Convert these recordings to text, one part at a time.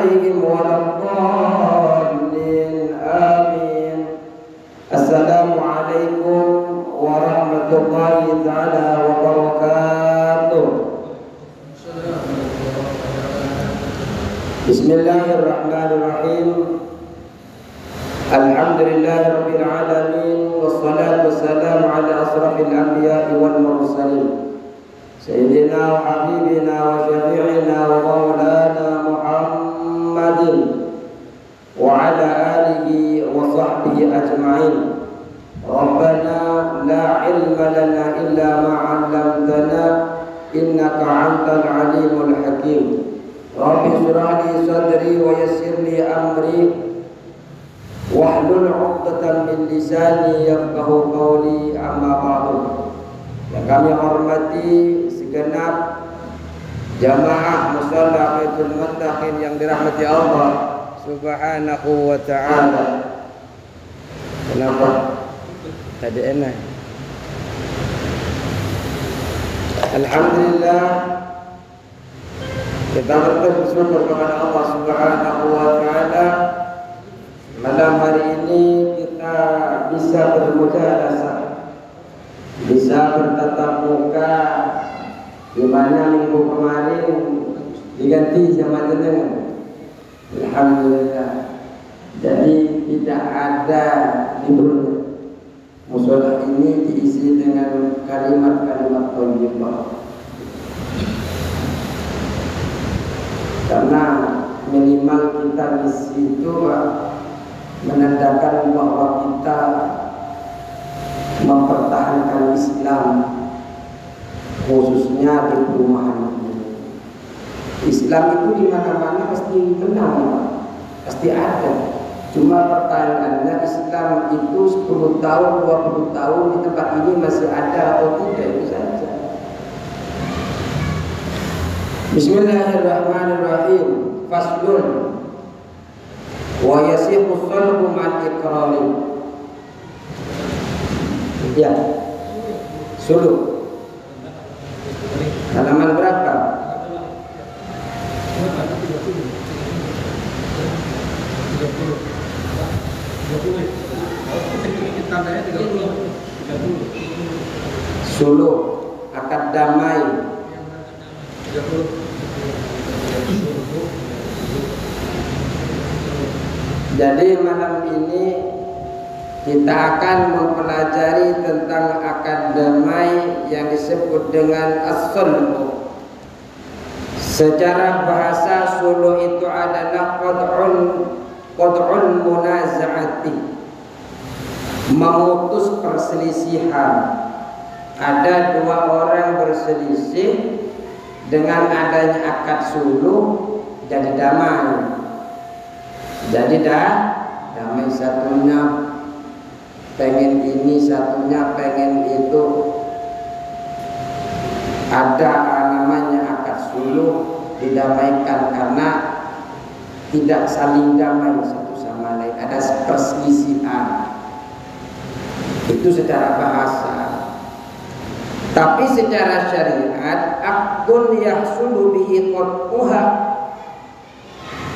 عليهم ولا الضالين آمين. السلام عليكم ورحمة الله تعالى وبركاته. بسم الله الرحمن الرحيم. الحمد لله رب العالمين، والصلاة والسلام على أشرف الأنبياء والمرسلين سيدنا وحبيبنا وشفيعنا ومولانا محمد وعلى آله وصحبه أجمعين. ربنا لا علم لنا إلا ما علمتنا إنك أنت العليم الحكيم. رب اشرح لي صدري ويسر لي أمري wahlul 'uqdatam min lisani yafqahu qawli, amma ba'du. Yang kami hormati segenap jamaah musalla Baitul Muttaqin yang dirahmati Allah Subhanahu wa ta'ala. Kenapa? Tadi enak. Alhamdulillah, kita bersyukur kepada Allah Subhanahu wa ta'ala. Malam hari ini kita bisa bermujahadah, bisa bertatap muka, di mana minggu kemarin diganti jamaah jenengan. Alhamdulillah. Jadi tidak ada libur. Mushola ini diisi dengan kalimat-kalimat thayyibah. Karena minimal kita di situ menandakan bahwa kita mempertahankan Islam, khususnya di perumahan ini. Islam itu di mana-mana pasti menang, pasti ada. Cuma pertanyaannya, Islam itu 10 tahun, 20 tahun di tempat ini masih ada atau tidak, itu saja. Bismillahirrahmanirrahim. Faslun wa yasihu salbu ma'al iqrari. Ya, suluk. Halaman berapa? Suluk, akad damai. Jadi malam ini kita akan mempelajari tentang akad damai yang disebut dengan as-sulh. Secara bahasa, sulh itu adalah qad'ul munaza'ati, memutus perselisihan. Ada dua orang berselisih, dengan adanya akad sulh jadi damai. Jadi damai, satunya pengen ini, satunya pengen itu. Ada namanya akad sulh, didamaikan karena tidak saling damai satu sama lain, ada perselisihan. Itu secara bahasa. Tapi secara syariat, akdun yahsulu bihi qat'uha,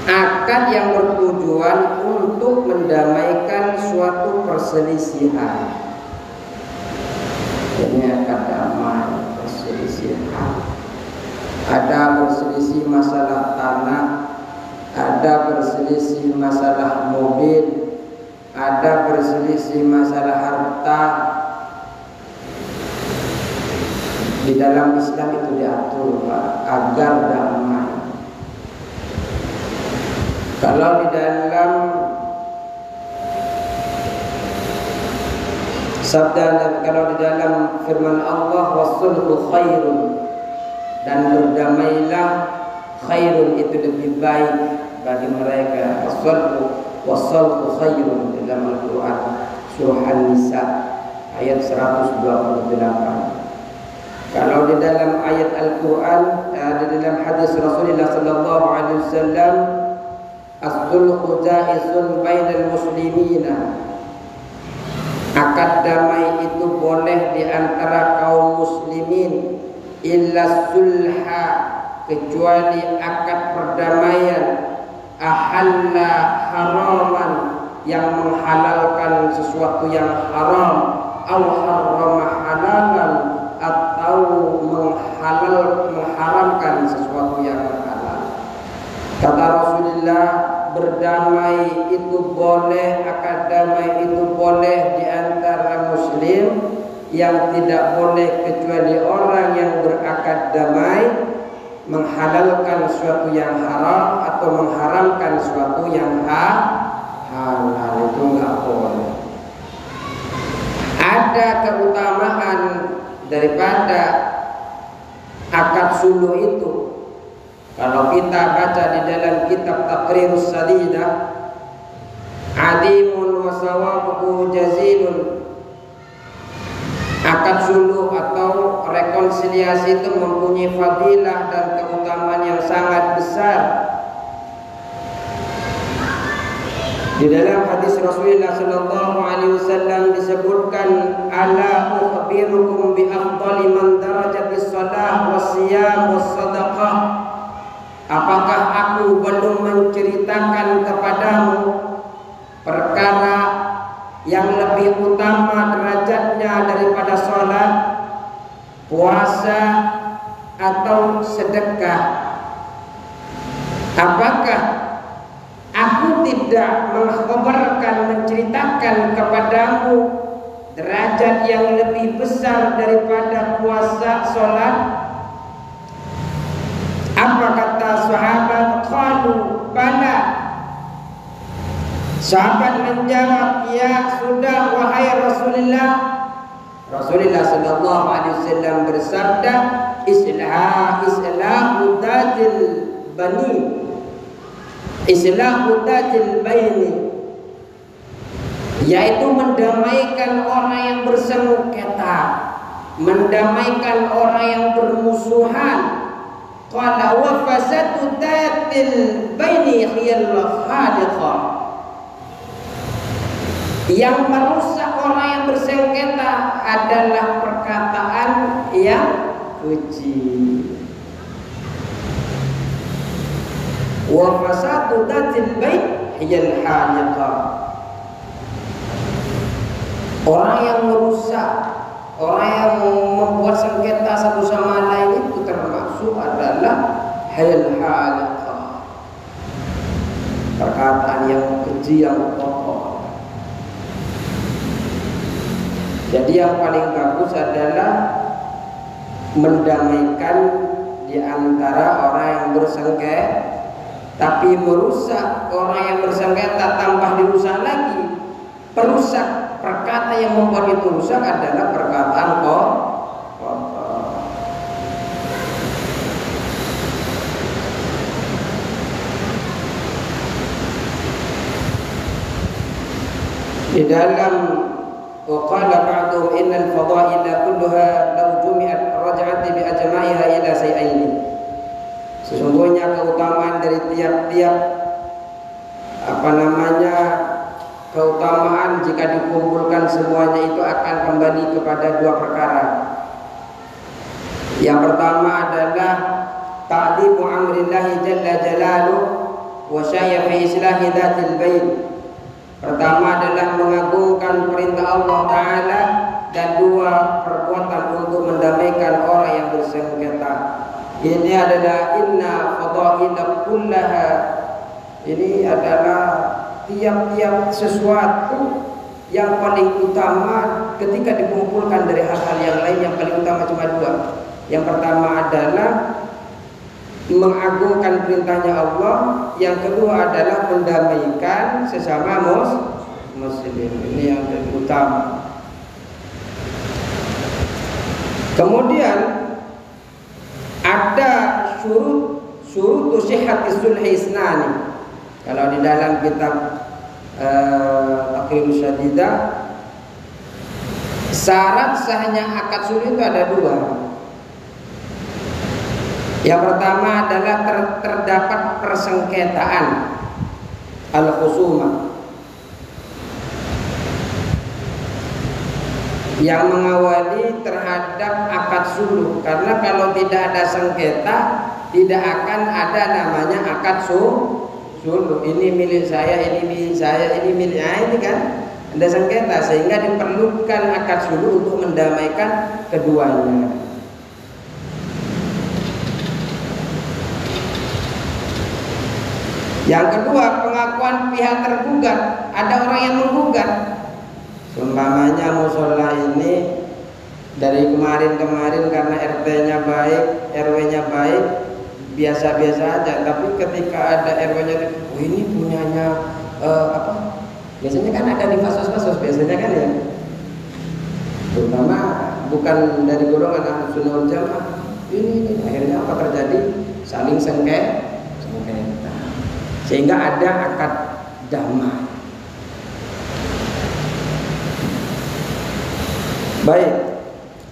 akad yang bertujuan untuk mendamaikan suatu perselisihan. Ini akad damai, perselisihan. Ada berselisih masalah tanah, ada berselisih masalah mobil, ada berselisih masalah harta. Di dalam Islam itu diatur, Pak, agar damai. Kalau di dalam sabda, kalau di dalam firman Allah, wasulhu khairun, dan berdamailah, khairun itu lebih baik bagi mereka. Wasulhu khairun dalam Al-Quran surah An-Nisa ayat 128. Kalau di dalam ayat Al-Quran, di dalam hadis Rasulullah sallallahu alaihi wasallam, as-sulhu jaizun bainal muslimina, akad damai itu boleh di antara kaum muslimin, illa sulha, kecuali akad perdamaian haraman, yang menghalalkan sesuatu yang haram, au harrama halalan, atau mengharamkan sesuatu yang halal. Kata Rasulullah, berdamai itu boleh, akad damai itu boleh di antara muslim. Yang tidak boleh kecuali orang yang berakad damai menghalalkan sesuatu yang haram atau mengharamkan sesuatu yang halal, itu nggak boleh. Ada keutamaan daripada akad suluh itu. Kalau kita baca di dalam kitab Taqrirus Sadidah, adimun wa sawabuhu jazilun. Akad suluh atau rekonsiliasi itu mempunyai fadilah dan keutamaan yang sangat besar. Di dalam hadis Rasulullah sallallahu alaihi wasallam disebutkan, ala ukhbirukum bi afdali man darajatis shalah wasiyam wassadaqah. Apakah aku belum menceritakan kepadamu perkara yang lebih utama derajatnya daripada sholat, puasa, atau sedekah? Apakah aku tidak mengkhabarkan, menceritakan kepadamu derajat yang lebih besar daripada puasa, sholat? Apa kata sahabat? Qalu bala. Sahabat menjawab, ya sudah wahai Rasulullah. Rasulullah sallallahu alaihi wasallam bersabda, islahu datil bani, islahu datil baini, yaitu mendamaikan orang yang bersengketa, mendamaikan orang yang bermusuhan. Qala wa fasadu datil baini khiyal khaliqah. Yang merusak orang yang bersengketa adalah perkataan yang keji. Wa fasadu datil bait hiyal haliqah. Orang yang merusak, orang yang membuat sengketa satu sama lain itu termasuk adalah hiyal haliqah. Perkataan yang keji, yang kotor. Jadi yang paling bagus adalah mendamaikan di antara orang yang bersengketa, tapi merusak orang yang bersengketa tambah dirusak lagi. Perusak, perkata yang membuat itu rusak adalah perkataan kotor. Di dalam waqala ba'dhum innal fadaila kulluha law jumi'at raja'at bi ajma'iha ila say'aini. Sesungguhnya keutamaan dari tiap-tiap keutamaan jika dikumpulkan semuanya itu akan kembali kepada dua perkara. Yang pertama adalah ta'dhimu amrillahi jalla jalaluhu wa syaya fi islahi dzatil bait. Pertama adalah mengagungkan perintah Allah Ta'ala, dan dua, perbuatan untuk mendamaikan orang yang bersengketa. Ini adalah inna fadaila kullaha. Ini adalah tiap-tiap sesuatu yang paling utama ketika dikumpulkan dari hal-hal yang lain. Yang paling utama cuma dua. Yang pertama adalah mengagungkan perintahnya Allah, yang kedua adalah mendamaikan sesama muslim. Ini yang utama. Kemudian ada syurut sihhatis sulhi isnani. Kalau di dalam kitab Taqrirus Sadidah, syarat sahnya akad sulh itu ada dua. Yang pertama adalah terdapat persengketaan, al-khusumah, yang mengawali terhadap akad suluh. Karena kalau tidak ada sengketa, tidak akan ada namanya akad suluh. dulu, ini milik saya, ini milik saya, ini milik ini kan ada sengketa, sehingga diperlukan akad sulh untuk mendamaikan keduanya. Yang kedua, pengakuan pihak tergugat. Ada orang yang menggugat, umpamanya musola ini dari kemarin-kemarin karena RT-nya baik, RW-nya baik, biasa-biasa aja. Tapi ketika ada RW-nya, oh ini punyanya apa? Biasanya kan ada di fasos-fasos, biasanya kan ya. Terutama bukan dari golongan Ahlus Sunnah wal Jamaah. Ini akhirnya apa terjadi? Saling sengketa. Sehingga ada akad damai. Baik.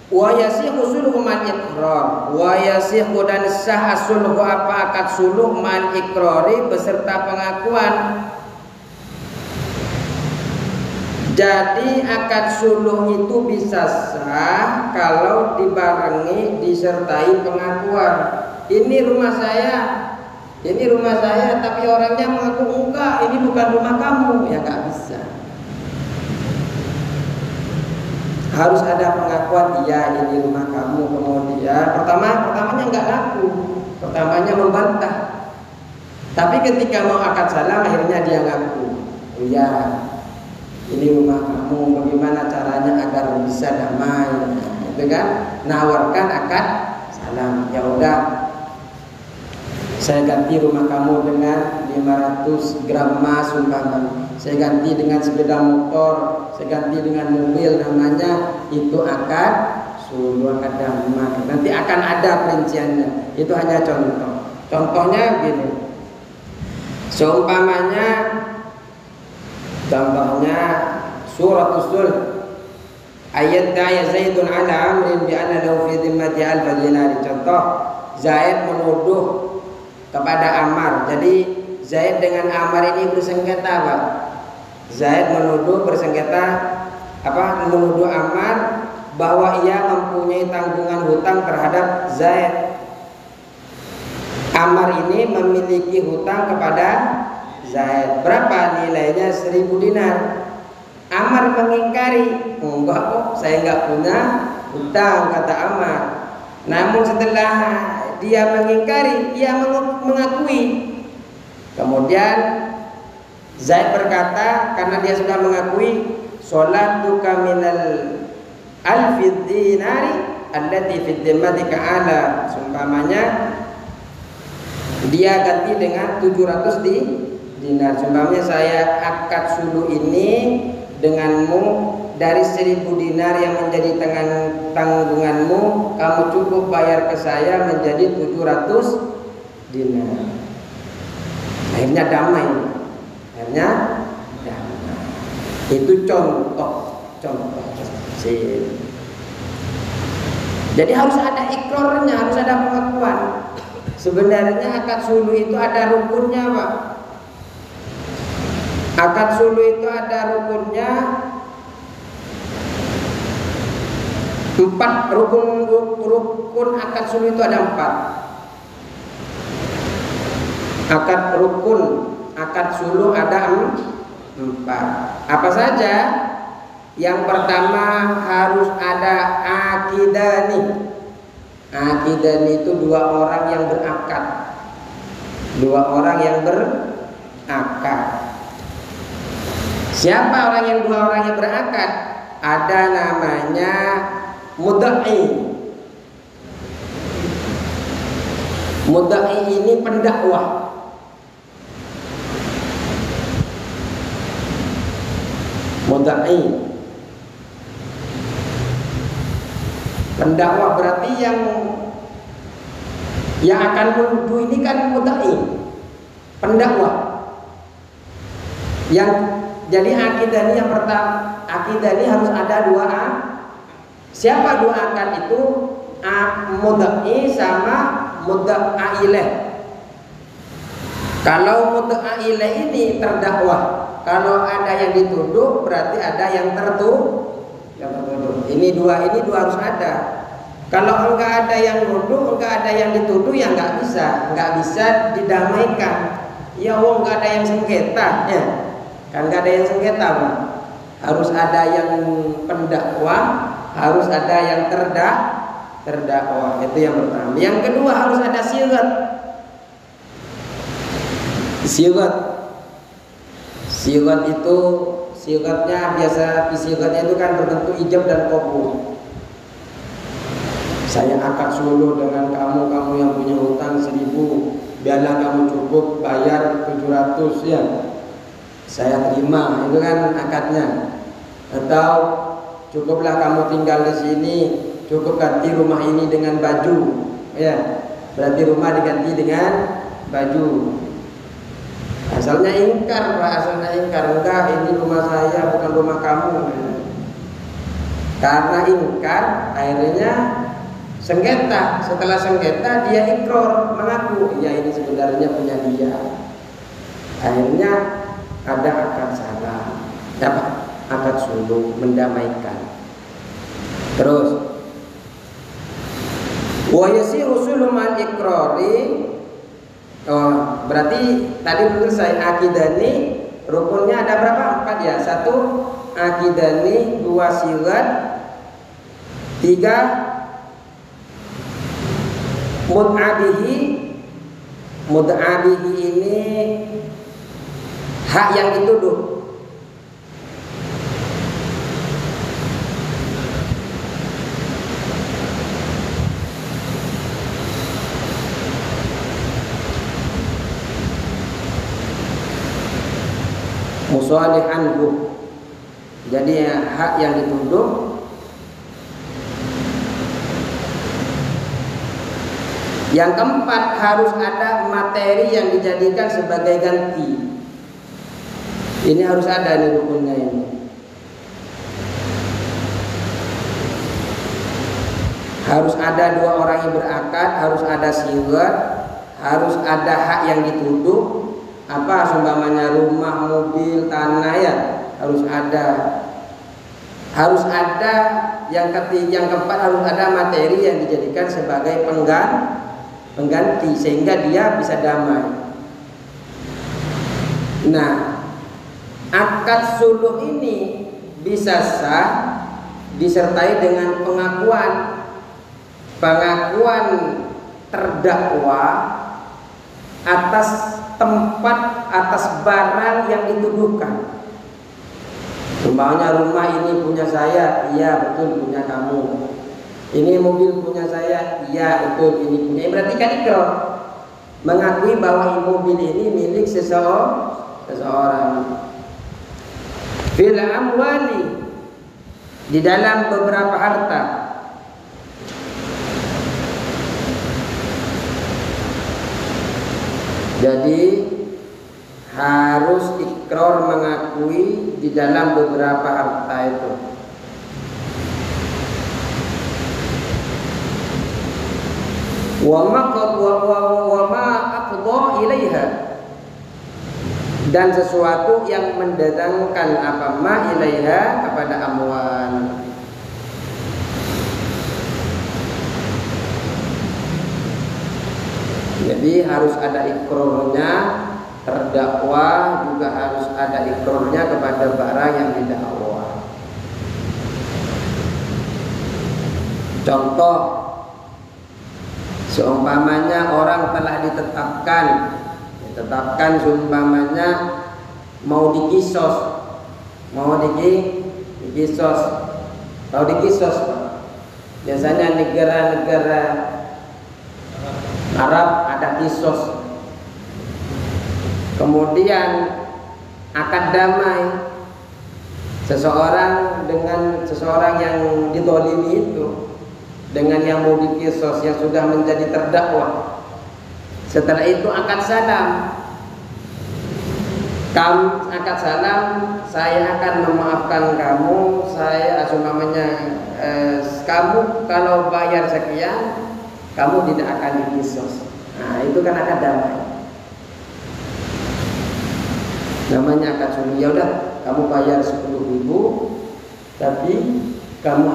Wa yasihu sulhu mal iqrar. Wa yasihu dan sah sulhu apa akad sulh mal iqrari beserta pengakuan. Jadi akad sulh itu bisa sah kalau dibarengi disertai pengakuan. Ini rumah saya. Ini rumah saya, tapi orangnya mengaku enggak, ini bukan rumah kamu, ya nggak bisa. Harus ada pengakuan, iya ini rumah kamu. Kemudian pertamanya nggak ngaku, pertamanya membantah. Tapi ketika mau akad salam, akhirnya dia ngaku, oh iya ini rumah kamu. Bagaimana caranya agar bisa damai? Itu kan, nawarkan akad salam. Ya udah, saya ganti rumah kamu dengan 500 gram emas umpamanya. Saya ganti dengan sepeda motor, saya ganti dengan mobil, namanya itu akad sulh, akad damai. Nanti akan ada perinciannya. Itu hanya contoh. Contohnya gini. Seumpamanya contohnya surat sulh. Ayat daya Zaidun ala amrin bi anna lahu fi dhimmati alfa dinar. Contoh, Zaid menuduh kepada Ammar. Jadi Zaid dengan Ammar ini bersengketa, Pak. Zaid bersengketa menuduh Ammar bahwa ia mempunyai tanggungan hutang terhadap Zaid. Ammar ini memiliki hutang kepada Zaid. Berapa nilainya? 1000 dinar. Ammar mengingkari, enggak kok, saya enggak punya hutang, kata Ammar. Namun setelah dia mengingkari, dia mengakui. Kemudian Zaid berkata, karena dia sudah mengakui, sholatuka minal alfi dinari allati fi dhimmatika ala. Sumpamanya dia ganti dengan 700 dinar. Sumpamanya saya akad sulh ini denganmu dari 1000 dinar yang menjadi tanggunganmu, kamu cukup bayar ke saya menjadi 700 dinar. Akhirnya damai. Itu contoh kecil. Jadi harus ada ikrarnya, harus ada pengakuan. Sebenarnya akad sulh itu ada rukunnya, Pak. Akad sulh itu ada rukunnya. 4 rukun akad sulh itu ada 4. Akad sulh ada 4. Apa saja? Yang pertama harus ada akidani. Akidani itu 2 orang yang berakad. 2 orang yang berakad. Siapa orang 2 orang yang berakad? Ada namanya mudda'i. Mudda'i ini pendakwah. Mudda'i pendakwah berarti yang akan menuduh ini kan mudda'i, pendakwah. Yang jadi akidah ini yang pertama, akidah ini harus ada 2 A. Siapa 2 akad itu? Mudda'i sama mudda'a ilaih. Kalau mudda'a ilaih ini terdakwah, kalau ada yang dituduh berarti ada yang tertuduh. Ini dua harus ada. Kalau enggak ada yang nuduh, enggak ada yang dituduh, ya enggak bisa didamaikan. Ya wong nggak ada yang sengketa ya. Kan nggak ada yang sengketa Bang. Harus ada yang pendakwa, harus ada yang terdakwa. Itu yang pertama. Yang kedua harus ada syirat. Syirat itu syiratnya biasa, syiratnya itu kan berbentuk ijab dan qabul. Saya akad suluh dengan kamu yang punya hutang 1.000, biarlah kamu cukup bayar 700 ya. Saya terima, itu kan akadnya. Atau cukuplah kamu tinggal di sini, cukup ganti rumah ini dengan baju, ya. Berarti rumah diganti dengan baju. Asalnya ingkar, Pak, enggak, ini rumah saya bukan rumah kamu. Karena ingkar, akhirnya sengketa. Setelah sengketa dia ikrar, mengaku, ya ini sebenarnya punya dia. Akhirnya ada akad salam, akad suluh, mendamaikan. Terus wa yasiru suluh mal ikrari. Oh, berarti tadi menurut saya akidani rukunnya ada berapa? 4 ya. 1 akidani, 2 syirat, 3 mud'abihi. Mud'abihi ini hak yang dituduh. Musalih anhu. Jadi hak yang dituduh. Yang keempat harus ada materi yang dijadikan sebagai ganti. Ini harus ada nih rukunnya ini. Harus ada 2 orang yang berakad, harus ada syirat, harus ada hak yang dituduh. Apa seumpamanya rumah, mobil, tanah ya, harus ada. Harus ada yang keempat harus ada materi yang dijadikan sebagai pengganti sehingga dia bisa damai. Nah, akad suluh ini bisa sah disertai dengan pengakuan terdakwa atas tempat, atas barang yang dituduhkan. Umpamanya rumah ini punya saya, iya betul punya kamu. Ini mobil punya saya, iya betul ini punya. Berarti kan ikrar, mengakui bahwa mobil ini milik seseorang. Fil amwali, di dalam beberapa harta. Jadi harus ikrar mengakui di dalam beberapa harta itu. Wa ma aqda ilaiha, dan sesuatu yang mendatangkan apa ma ilaiha kepada amwal. Jadi harus ada ikrarnya terdakwa, juga harus ada ikrarnya kepada barang yang didakwa. Contoh, seumpamanya orang telah ditetapkan seumpamanya mau dikisos, tahu dikisos? Biasanya negara-negara Arab ada kisos. Kemudian akad damai seseorang dengan seseorang yang didolimi itu, dengan yang mau dikisos yang sudah menjadi terdakwa. Setelah itu akad salam. Akad salam, saya akan memaafkan kamu, saya umpamanya kamu kalau bayar sekian, kamu tidak akan dikisos. Nah, itu kan akad damai. Namanya akad suluh. Ya udah, kamu bayar 10.000, tapi kamu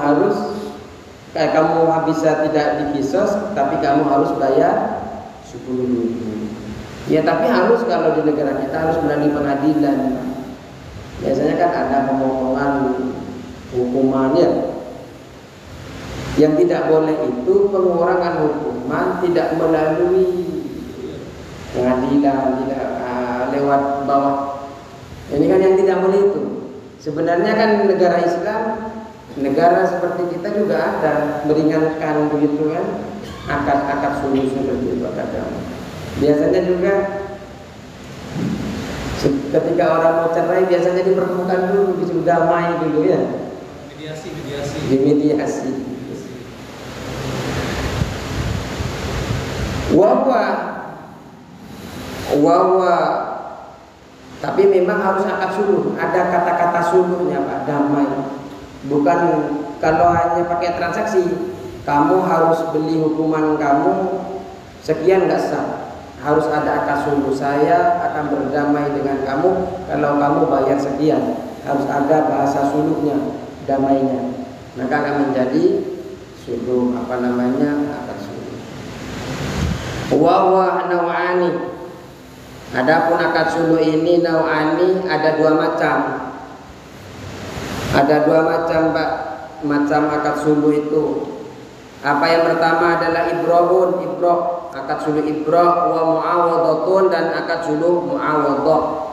bisa tidak dikisos, tapi kamu harus bayar 10.000. Ya tapi harus, kalau di negara kita harus melalui pengadilan. Biasanya kan ada pemotongan hukumannya. Yang tidak boleh itu pengurangan hukuman tidak melalui pengadilan, tidak lewat bawah. Ini kan yang tidak boleh itu. Sebenarnya kan negara Islam, negara seperti kita juga ada meringankan begitu kan, akad suluh seperti itu kadang. Biasanya juga ketika orang mau cerai biasanya dipertemukan dulu, disuruh damai dulu ya. Mediasi. Wawa. Tapi memang harus akad suluh. Ada kata-kata suluhnya Pak, damai. Bukan kalau hanya pakai transaksi, kamu harus beli hukuman kamu sekian, nggak sah. Harus ada akad suluh, saya akan berdamai dengan kamu kalau kamu bayar sekian. Harus ada bahasa suluhnya, damainya. Maka akan menjadi suluh akad suluh. Wa naw'ani. Adapun akad suluh ini naw'ani, ada dua macam. Ada dua macam Pak, macam akad suluh itu. Apa yang pertama adalah ibroh, akad suluh ibroh, wa mu'awadhatun, dan akad suluh mu'awadhah.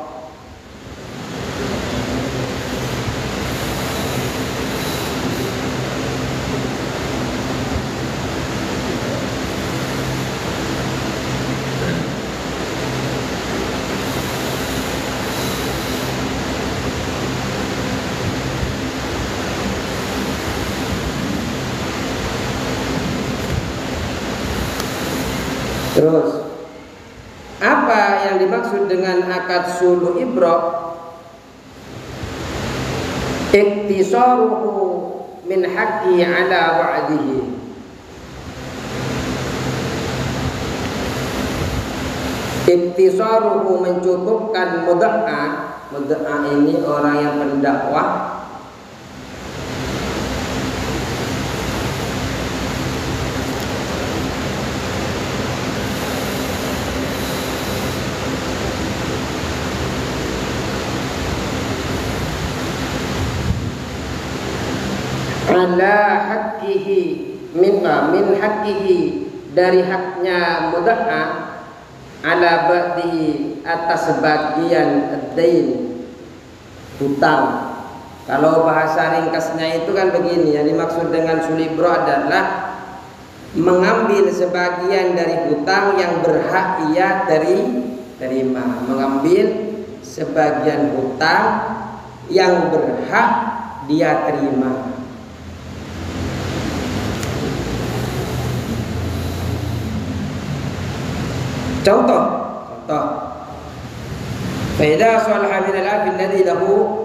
Terus, apa yang dimaksud dengan akad suluh ibroh? Iktisaruhu min haqqi ala wa'dihi. Iktisaruhu mencukupkan mudda'a. Mudda'a ini orang yang pendakwah. Ala haqqihi min haqqihi, dari haknya mudda'a, ala ba'dihi, atas sebagian ad-dain, hutang. Kalau bahasa ringkasnya itu kan begini, yang dimaksud dengan suluh ibroh adalah mengambil sebagian dari hutang yang berhak ia terima. Mengambil sebagian hutang yang berhak dia terima. Contoh. Faida salaha min al-'abd alladhi lahu.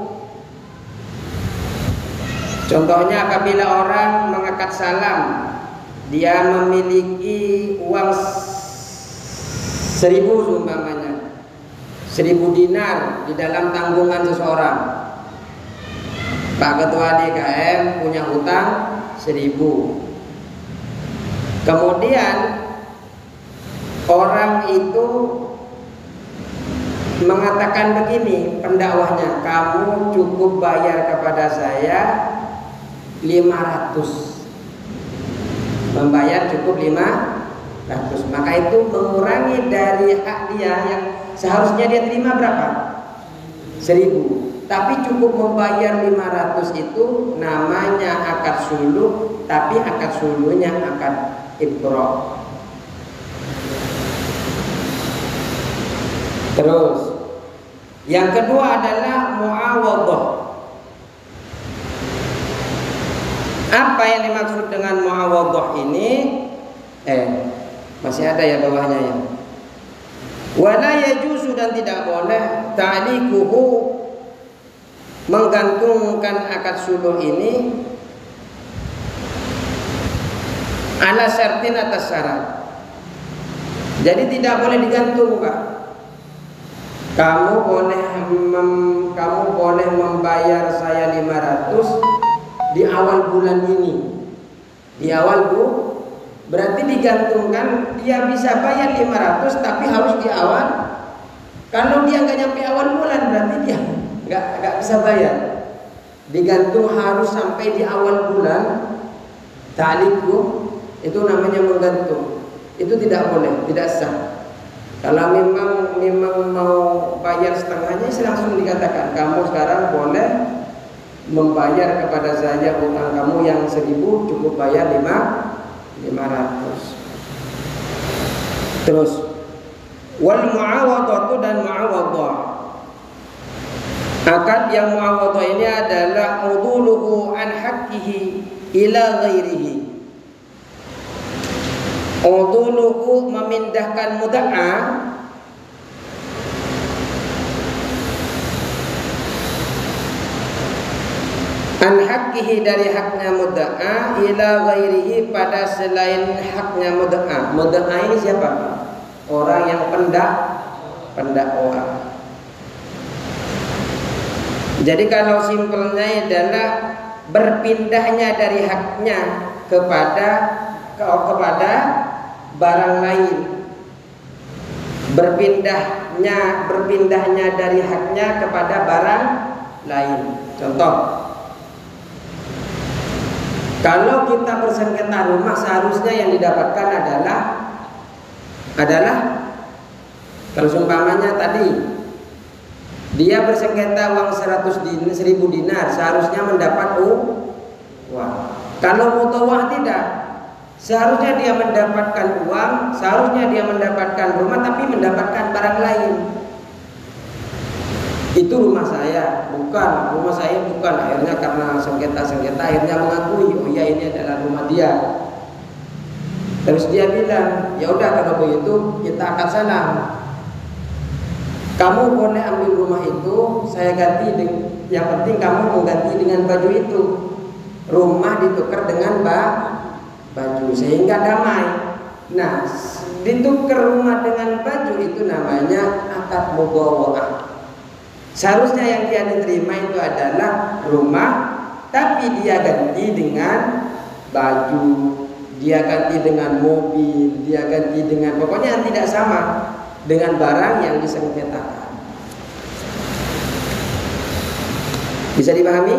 Contohnya apabila orang mengakad salam, dia memiliki uang 1.000 umpamanya, 1.000 dinar di dalam tanggungan seseorang. Pak Ketua DKM punya hutang 1.000. Kemudian orang itu mengatakan begini, pendakwahnya, kamu cukup bayar kepada saya 500. Membayar cukup 500. Maka itu mengurangi dari hak dia yang seharusnya dia terima berapa? 1.000. Tapi cukup membayar 500 itu namanya akad suluh, tapi akad suluhnya akad ibroh. Terus yang kedua adalah mu'awadhah. Apa yang dimaksud dengan mu'awadhah ini? Masih ada ya bawahnya ya. Wala yajuzu, dan tidak boleh ta'liquhu, menggantungkan akad suluh ini ala syartin, atas syarat. Jadi tidak boleh digantung Pak. Kamu boleh membayar saya 500 di awal bulan ini. Di awal Berarti digantungkan dia bisa bayar 500 tapi harus di awal. Kalau dia nggak nyampe awal bulan berarti dia nggak bisa bayar. Digantung harus sampai di awal bulan. Ta'liqu itu namanya menggantung. Itu tidak boleh, tidak sah. Kalau memang mau bayar setengahnya, langsung dikatakan kamu sekarang boleh membayar kepada saya utang kamu yang 1.000, cukup bayar 500. Terus wal muawadatu dan muawadah. Akad yang muawadah ini adalah uduluhu an haqqihi ila ghairihi. Uduluhu memindahkan mudda'a an haqqihi dari haknya mudda'a ila ghairihi pada selain haknya mudda'a. Mudda'a ini siapa? Orang yang pendakwa. Jadi kalau simpelnya adalah berpindahnya dari haknya kepada barang lain. Berpindahnya dari haknya kepada barang lain. Contoh, kalau kita bersengketa rumah, seharusnya yang didapatkan adalah kalau seumpamanya tadi dia bersengketa uang 1.000 dinar, seharusnya mendapat uang. Kalau mutawah tidak, seharusnya dia mendapatkan uang, seharusnya dia mendapatkan rumah, tapi mendapatkan barang lain. Itu rumah saya, bukan. Akhirnya karena sengketa akhirnya mengakui, oh ya ini adalah rumah dia. Terus dia bilang, ya udah kalau begitu kita akad salam. Kamu boleh ambil rumah itu, saya ganti. Yang penting kamu mau ganti dengan baju itu. Rumah ditukar dengan baju sehingga damai. Nah, ditukar rumah dengan baju itu namanya akad mudawa'ah. Seharusnya yang dia diterima itu adalah rumah, tapi dia ganti dengan baju, dia ganti dengan mobil, dia ganti dengan pokoknya yang tidak sama dengan barang yang disengketakan. Bisa dipahami?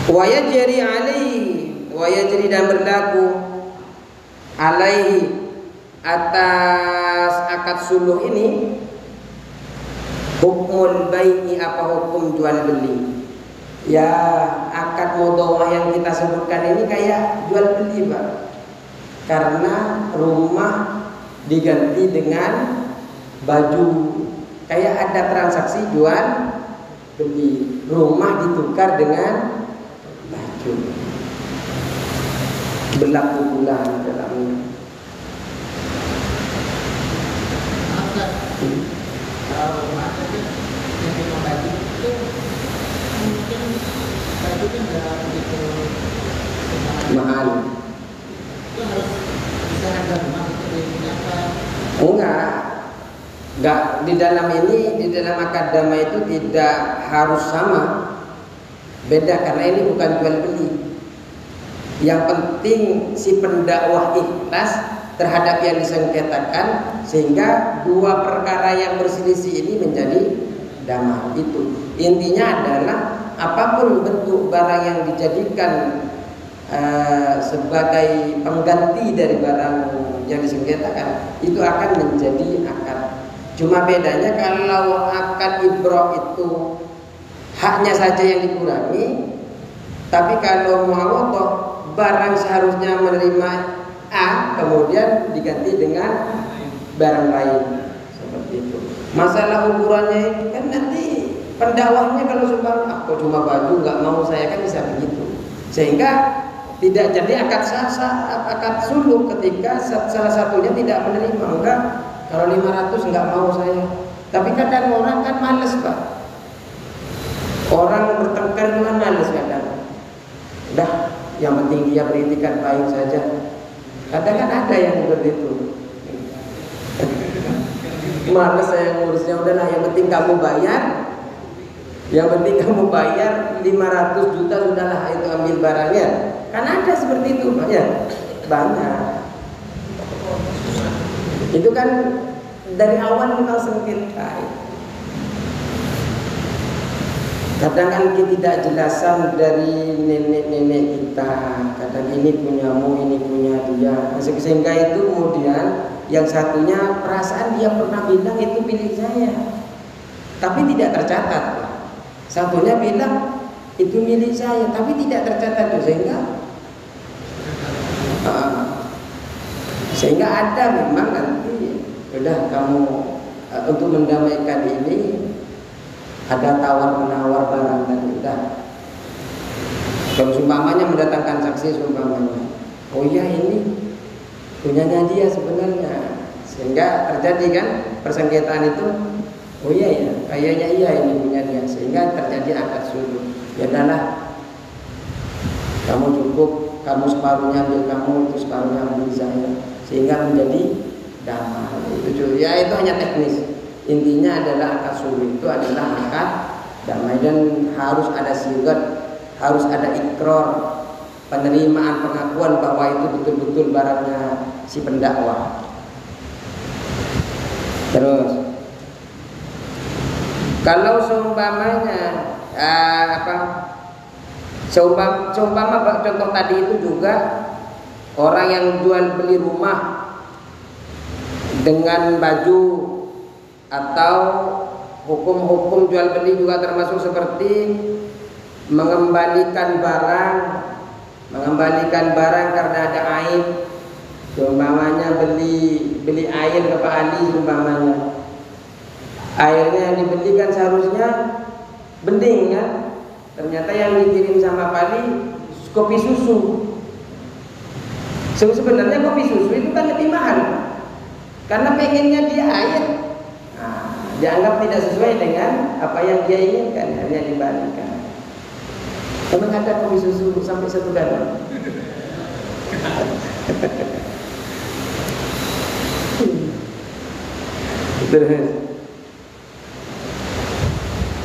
Wa yajri dan berlaku alaihi atas akad suluh ini hukmul bai'i, apa hukum jual beli. Ya, akad mudawah yang kita sebutkan ini kayak jual beli, Pak. Karena rumah diganti dengan baju. Kayak ada transaksi jual beli. Rumah ditukar dengan baju. Berlaku bulan dalamnya. Kalau rumah itu yang baju itu mungkin baju kan nggak begitu mahal. Itu harus bisa harga rumah itu punya apa? Enggak di dalam akad damai itu tidak harus sama. Beda karena ini bukan jual beli. Yang penting si pendakwah ikhlas terhadap yang disengketakan sehingga dua perkara yang berselisih ini menjadi damai. Itu intinya adalah apapun bentuk barang yang dijadikan sebagai pengganti dari barang yang disengketakan itu akan menjadi akad. Cuma bedanya kalau akad ibrah itu haknya saja yang dikurangi, tapi kalau muawadhah barang seharusnya menerima A kemudian diganti dengan barang lain seperti itu. Masalah ukurannya itu kan nanti pendakwahnya kalau sumbang aku cuma baju nggak mau saya, kan bisa begitu, sehingga tidak jadi akad suluh ketika salah satunya tidak menerima. Enggak, kalau 500 nggak mau saya. Tapi kadang orang kan males, Pak. Orang bertengkar dengan males kadang. Udah, yang penting dia beritikat baik saja. Kadang kan ada yang seperti itu. Males saya ngurusnya, udahlah yang penting kamu bayar 500 Yang penting kamu bayar 500 juta sudahlah, itu ambil barangnya. Kan ada seperti itu banyak. Itu kan dari awal memang sengketa. Kadang kan ketidakjelasan dari nenek-nenek kita. Kadang ini punyamu, ini punya dia. Sehingga itu kemudian yang satunya perasaan dia pernah bilang itu milik saya, tapi tidak tercatat. Satunya bilang itu milik saya, tapi tidak tercatat. Sehingga ada memang nanti udah kamu untuk mendamaikan ini ada tawar-menawar barang tadi udah. Kalau seumpamanya mendatangkan saksi seumpamanya, oh iya ini punyanya dia sebenarnya, sehingga terjadi kan persengketaan itu. Oh iya ya, kayaknya iya ini punya dia, sehingga terjadi akad suluh. Ya udahlah, kamu cukup, kamu separuhnya ambil kamu, itu separuhnya ambil saya, sehingga menjadi damai. Itu ya, itu hanya teknis. Intinya adalah akad suluh itu adalah akad damai, dan harus ada sigat, harus ada ikrar, penerimaan, pengakuan bahwa itu betul-betul barangnya si pendakwa. Terus kalau seumpamanya seumpama contoh tadi itu juga orang yang jual beli rumah dengan baju, atau hukum-hukum jual beli juga termasuk seperti mengembalikan barang karena ada aib. Seumpamanya beli air ke Pak Ali, seumpamanya airnya yang dibeli kan seharusnya bening kan, ternyata yang dikirim sama Pak Ali kopi susu. Sebenarnya kopi susu itu kan lebih mahal karena pengennya dia air. Dianggap tidak sesuai dengan apa yang dia inginkan, hanya dibalikan. Memang ada kopi susu sampai 1 galon.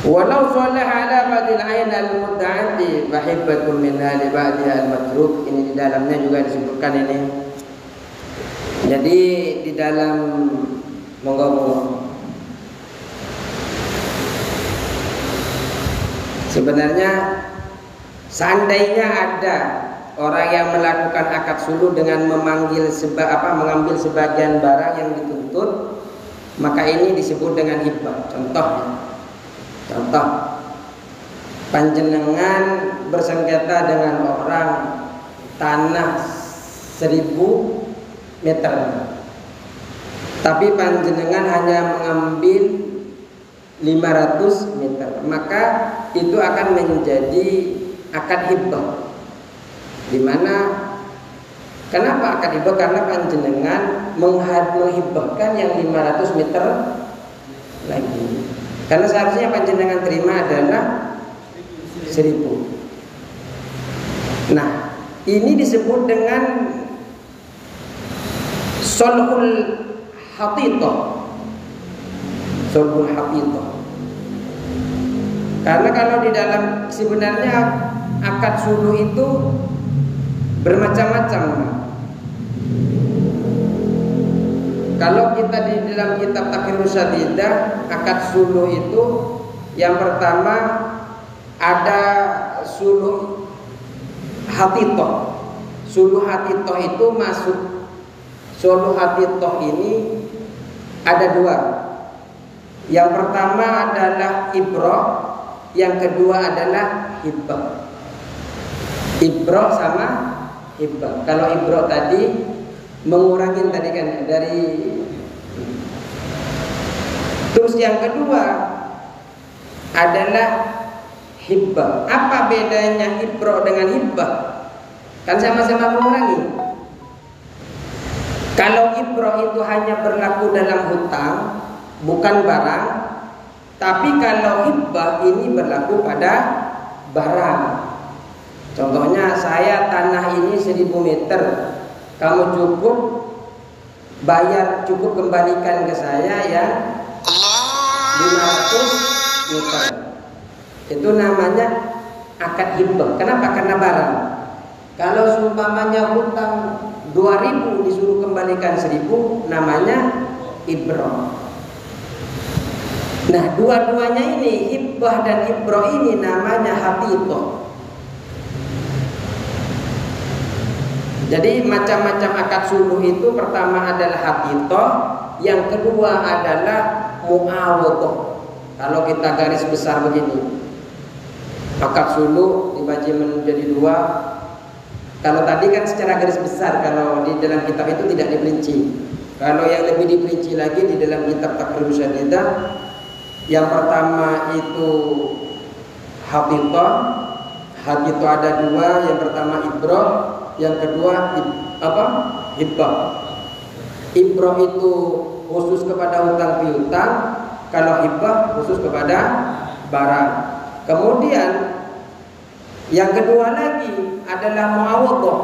Walau shalah ala ba'dil ain al-muta'addi fahibbatun minha li ba'diha al-matruk. Ini di dalamnya juga disebutkan ini. Jadi di dalam monggo. Sebenarnya seandainya ada orang yang melakukan akad suluh dengan mengambil sebagian barang yang dituntut, maka ini disebut dengan hibah. Contoh, panjenengan bersengketa dengan orang tanah 1000 meter, tapi panjenengan hanya mengambil 500 meter, maka itu akan menjadi akad hibah. Dimana kenapa akad hibah? Karena panjenengan menghibahkan yang 500 meter lagi. Karena seharusnya panjenengan terima adalah 1000. Nah, ini disebut dengan sulhul hatithah. Sulhul hatithah. Karena kalau di dalam sebenarnya akad suluh itu bermacam-macam. Kalau kita di dalam kitab Taqrirus Syadidah, akad suluh itu yang pertama ada suluh hatithah. Suluh hatithah itu masuk. Suluh hatithah ini ada 2. Yang pertama adalah ibrah, yang kedua adalah hibah. Ibrah sama hibah. Kalau ibrah tadi mengurangi tadi kan dari. Terus yang kedua adalah hibah. Apa bedanya ibrah dengan hibah? Kan sama-sama mengurangi. Kalau ibrah itu hanya berlaku dalam hutang, bukan barang. Tapi kalau hibah ini berlaku pada barang. Contohnya saya tanah ini 1000 meter, kamu cukup bayar, cukup kembalikan ke saya yang 500 meter. Itu namanya akad hibah. Kenapa? Karena barang. Kalau seumpamanya hutang 2.000 disuruh kembalikan 1.000, namanya ibrah. Nah, dua-duanya ini, hibah dan ibrah ini namanya haqithah. Jadi macam-macam akad suluh itu, pertama adalah haqithah, yang kedua adalah muawadhah. Kalau kita garis besar begini, akad suluh dibagi menjadi dua. Kalau tadi kan secara garis besar, kalau di dalam kitab itu tidak diperinci. Kalau yang lebih diperinci lagi di dalam kitab Taqribus Syadidah, yang pertama itu haqithah. Haqithah ada dua, yang pertama ibrah, yang kedua hibah. Ibrah itu khusus kepada hutang piutang, kalau hibah khusus kepada barang. Kemudian yang kedua lagi adalah muawadhah.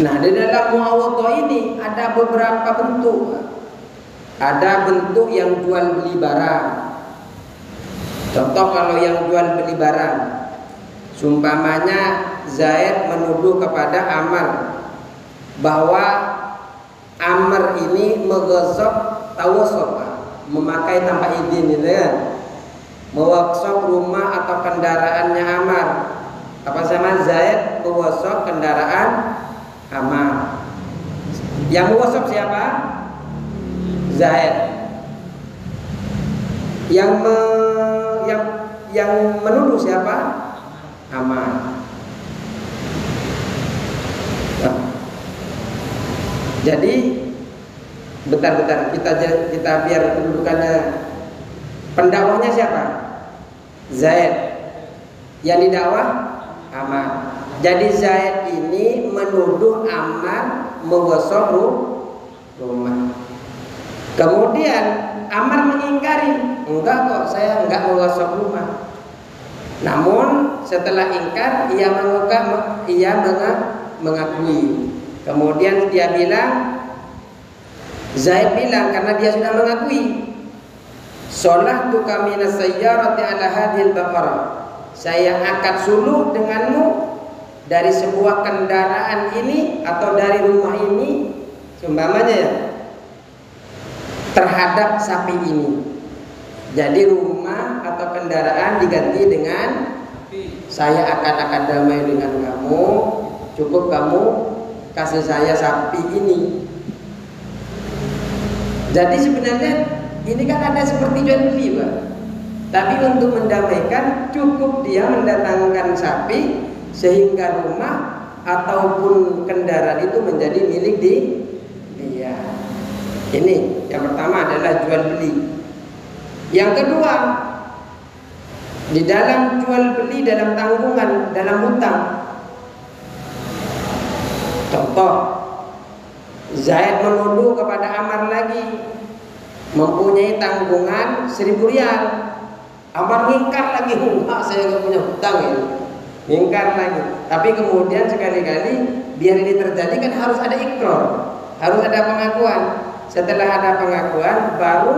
Nah, di dalam muawadhah ini ada beberapa bentuk. Ada bentuk yang jual beli barang. Contoh kalau yang jual beli barang, sumpamanya Zaid menuduh kepada Amr bahwa Amr ini menggosok tawasok, memakai tanpa izin, gitu ya. Mewakshop rumah atau kendaraannya Amr. Apa sama Zaid mewakshop kendaraan Amr. Yang mewakshop siapa? Zaid. Yang menuduh siapa? Amr. Nah, jadi bentar kita biar kedudukannya. Pendakwahnya siapa? Zaid. Yang didakwah Amr. Jadi Zaid ini menuduh Amr menggosok rumah. Kemudian Amr mengingkari, enggak kok, saya enggak menggosok rumah. Namun setelah ingkar ia mengakui. Kemudian dia bilang, Zaid bilang karena dia sudah mengakui, sholahtu kamina sayyarati ala hadhil baqarah. Saya akad suluh denganmu dari sebuah kendaraan ini atau dari rumah ini, seumpamanya ya, terhadap sapi ini. Jadi rumah atau kendaraan diganti dengan saya akan damai dengan kamu, cukup kamu kasih saya sapi ini. Jadi sebenarnya ini kan ada seperti jual beli, Pak. Tapi untuk mendamaikan cukup dia mendatangkan sapi sehingga rumah ataupun kendaraan itu menjadi milik dia. Ini yang pertama adalah jual beli. Yang kedua, di dalam jual beli, dalam tanggungan, dalam hutang. Contoh, Zaid menuduh kepada Amr lagi mempunyai tanggungan 1.000 rial. Amr ngingkar lagi, enggak, saya nggak punya hutang ini. Ngingkar lagi. Tapi kemudian sekali-kali biar ini terjadi kan harus ada ikrar, harus ada pengakuan. Setelah ada pengakuan, baru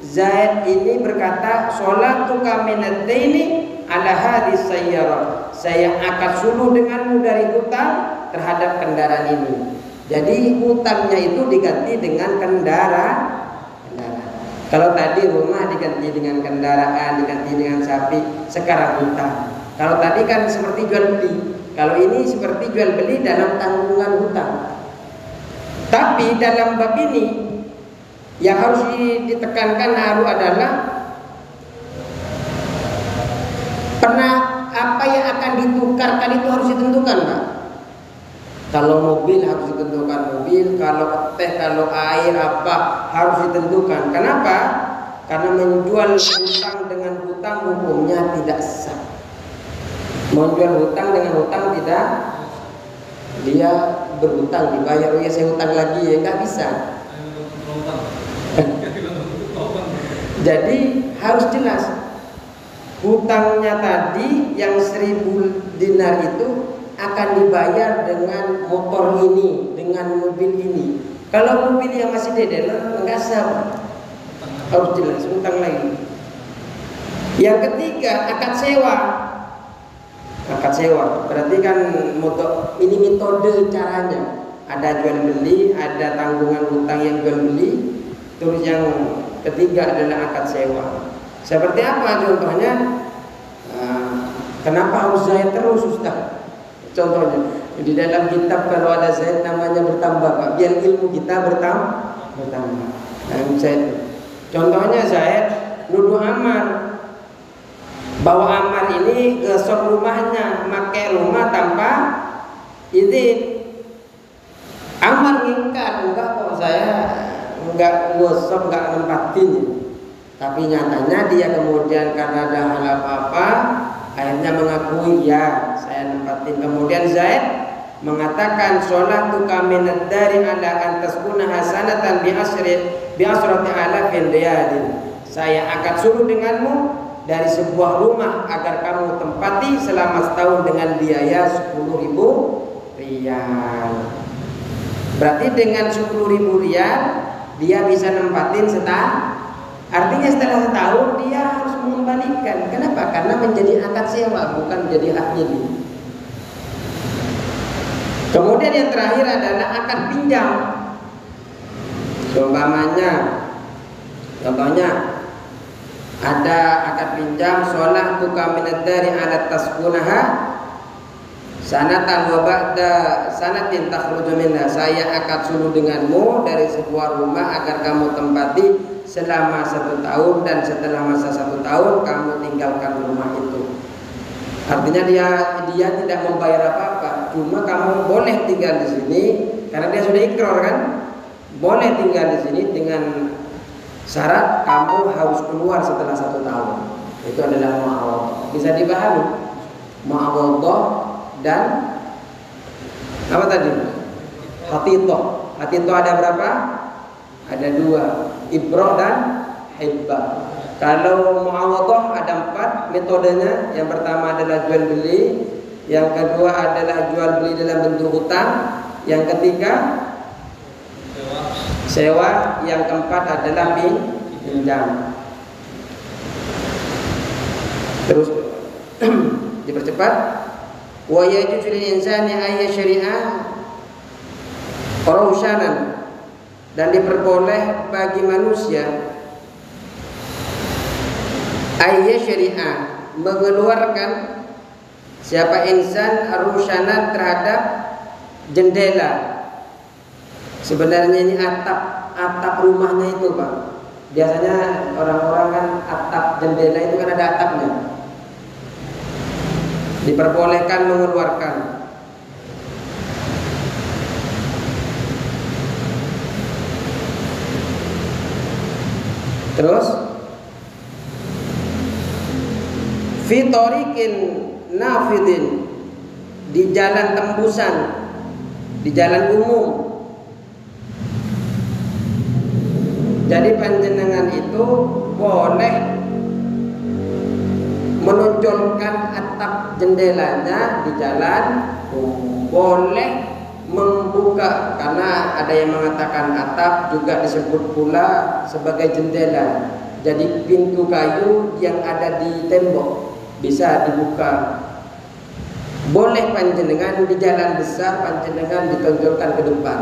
Zaid ini berkata, sholatu kaminataini ala hadis sayyarah. Saya akad suluh denganmu dari hutang terhadap kendaraan ini. Jadi hutangnya itu diganti dengan kendaraan. Kalau tadi rumah diganti dengan kendaraan, diganti dengan sapi, sekarang hutang. Kalau tadi kan seperti jual beli, kalau ini seperti jual beli dalam tanggungan hutang. Tapi dalam bab ini yang harus ditekankan adalah apa yang akan ditukarkan itu harus ditentukan, Pak. Kalau mobil harus ditentukan mobil, kalau teh, kalau air apa harus ditentukan. Kenapa? Karena menjual hutang dengan hutang hukumnya tidak sah. Menjual hutang dengan hutang tidak, dia berhutang dibayar, oh ya saya hutang lagi ya, nggak bisa. Jadi harus jelas hutangnya tadi yang 1.000 dinar itu akan dibayar dengan motor ini, dengan mobil ini. Kalau mobil yang masih dedel enggak sah, harus jelas hutang lagi. Yang ketiga, akad sewa. Akad sewa berarti kan ini metode caranya. Ada jual beli, ada tanggungan hutang yang jual beli. Terus yang ketiga adalah akad sewa. Seperti apa contohnya? Kenapa harus Zaid terus Ustaz? Contohnya di dalam kitab kalau ada Zaid namanya bertambah Pak, biar ilmu kita bertambah. Zaid. Contohnya Zaid nuduh Ammar bahwa Ammar ini gesok rumahnya, pakai rumah tanpa izin. Ammar ngingkar, enggak kok saya enggak gosok, enggak nempatin. Tapi nyatanya dia kemudian karena ada hal apa-apa akhirnya mengakui ya saya nempatin. Kemudian Zaid mengatakan sholatu kaminat dari ala antaskuna hasanatan bi asrati alafin riyadin. Saya akan suruh denganmu dari sebuah rumah agar kamu tempati selama setahun dengan biaya 10.000 riyal. Berarti dengan 10.000 riyal dia bisa nempatin setahun. Artinya setelah setahun dia harus mengembalikan. Kenapa? Karena menjadi akad sewa, bukan menjadi hak milik. Kemudian yang terakhir adalah akad pinjam. Contohnya ada akad pinjam, sholah tuka minad dari alat taskunaha sanatan wa ba'da sanatin takhruju minha. Saya akan suruh denganmu dari sebuah rumah agar kamu tempati selama 1 tahun, dan setelah masa 1 tahun kamu tinggalkan rumah itu. Artinya dia tidak membayar apa-apa, cuma kamu boleh tinggal di sini karena dia sudah ikrar kan, boleh tinggal di sini dengan syarat kamu harus keluar setelah 1 tahun. Itu adalah mu'awadhah. Bisa dipahami? Mu'awadhah dan apa tadi? Hatithah. Hatithah ada berapa? Ada 2, ibrah dan hibbah. Kalau mu'awadhah ada 4 metodenya. Yang pertama adalah jual beli, yang kedua adalah jual beli dalam bentuk hutang, yang ketiga sewa, yang keempat adalah pinjam. Terus dipercepat. Wa yajuzu lil insani ay syari'ah rushanan, dan diperboleh bagi manusia ayya syari'ah mengeluarkan siapa insan rushanan terhadap jendela. Sebenarnya ini atap rumahnya itu Pak. Biasanya orang-orang kan atap jendela itu kan ada atapnya. Diperbolehkan mengeluarkan. Terus fi tariqin nafidin, di jalan tembusan, di jalan umum. Jadi panjenengan itu boleh menonjolkan atap jendelanya di jalan, boleh membuka, karena ada yang mengatakan atap juga disebut pula sebagai jendela. Jadi pintu kayu yang ada di tembok bisa dibuka. Boleh panjenengan di jalan besar panjenengan ditonjolkan ke depan.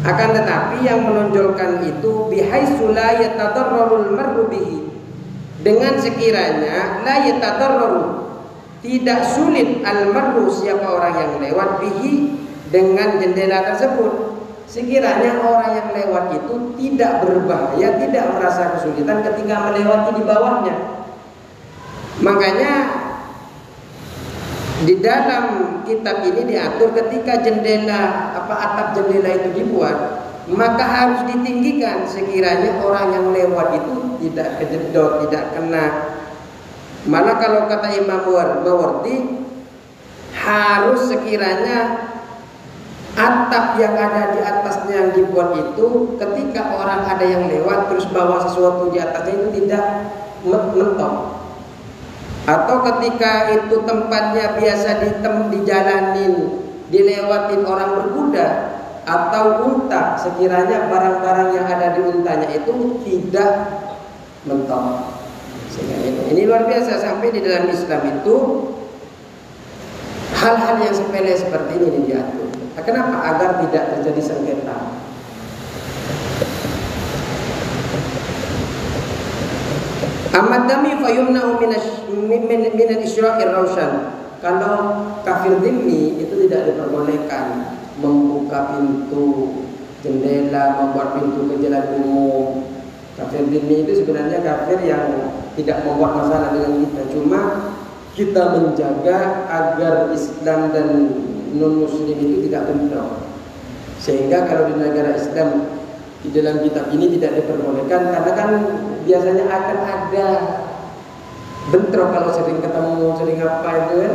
Akan tetapi yang menonjolkan itu bihaitsu la yatadarrarul mar'u bihi, dengan sekiranya la yatadarraru, tidak sulit al-mar'u, siapa orang yang lewat, bihi, dengan jendela tersebut. Sekiranya orang yang lewat itu tidak berbahaya, tidak merasa kesulitan ketika melewati di bawahnya. Makanya di dalam kitab ini diatur ketika jendela atap jendela itu dibuat, maka harus ditinggikan sekiranya orang yang lewat itu tidak kejedot, tidak kena. Malah kalau kata Imam Mawardi, harus sekiranya atap yang ada di atasnya yang dibuat itu ketika orang ada yang lewat terus bawa sesuatu di atasnya itu tidak mentok. Atau ketika itu tempatnya biasa dijalanin, dilewatin orang berkuda atau unta, sekiranya barang-barang yang ada di untanya itu tidak mentok. Ini luar biasa, sampai di dalam Islam itu hal-hal yang sepele seperti ini diatur. Kenapa? Agar tidak terjadi sengketa. Ahmad Dami fayumna'u min al-isyraqir rawshan. Kalau kafir dhimmi itu tidak diperbolehkan membuka pintu jendela, membuat pintu ke jalan umum. Kafir dhimmi itu sebenarnya kafir yang tidak membuat masalah dengan kita, cuma kita menjaga agar Islam dan non-muslim itu tidak bentrok. Sehingga kalau di negara Islam di dalam kitab ini tidak diperbolehkan, karena kan biasanya akan ada bentrok kalau sering ketemu, sering apa itu kan,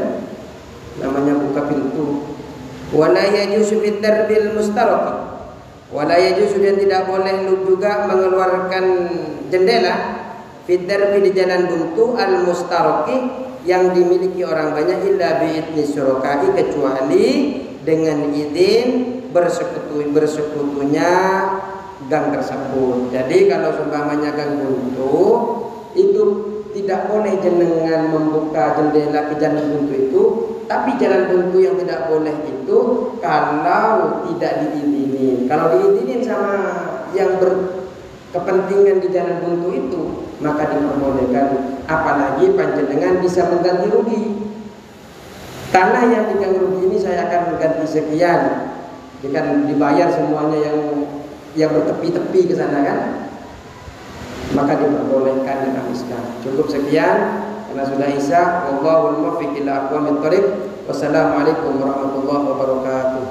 namanya buka pintu. Wala yajuzu bidarbil mustaraq, wala yajuzu, dan tidak boleh juga mengeluarkan jendela fidarbi di jalan buntu al mustaraqi yang dimiliki orang banyak, illa bi'idni syurakai, kecuali dengan izin bersekutunya gang tersebut. Jadi kalau seumpamanya gang buntu itu tidak boleh jenengan membuka jendela ke jalan buntu itu, tapi jalan buntu yang tidak boleh itu kalau tidak diizinin. Kalau diizinin sama yang berkepentingan di jalan buntu itu, maka diperbolehkan. Apalagi panjenengan bisa mengganti rugi. Tanah yang digang rugi ini saya akan mengganti sekian, jika dibayar semuanya yang bertepi-tepi ke sana kan, maka diperbolehkan dalam Islam. Cukup sekian karena sudah isya. Wallahul muwaffiq ila aqwamit thoriq. Wassalamualaikum warahmatullahi wabarakatuh.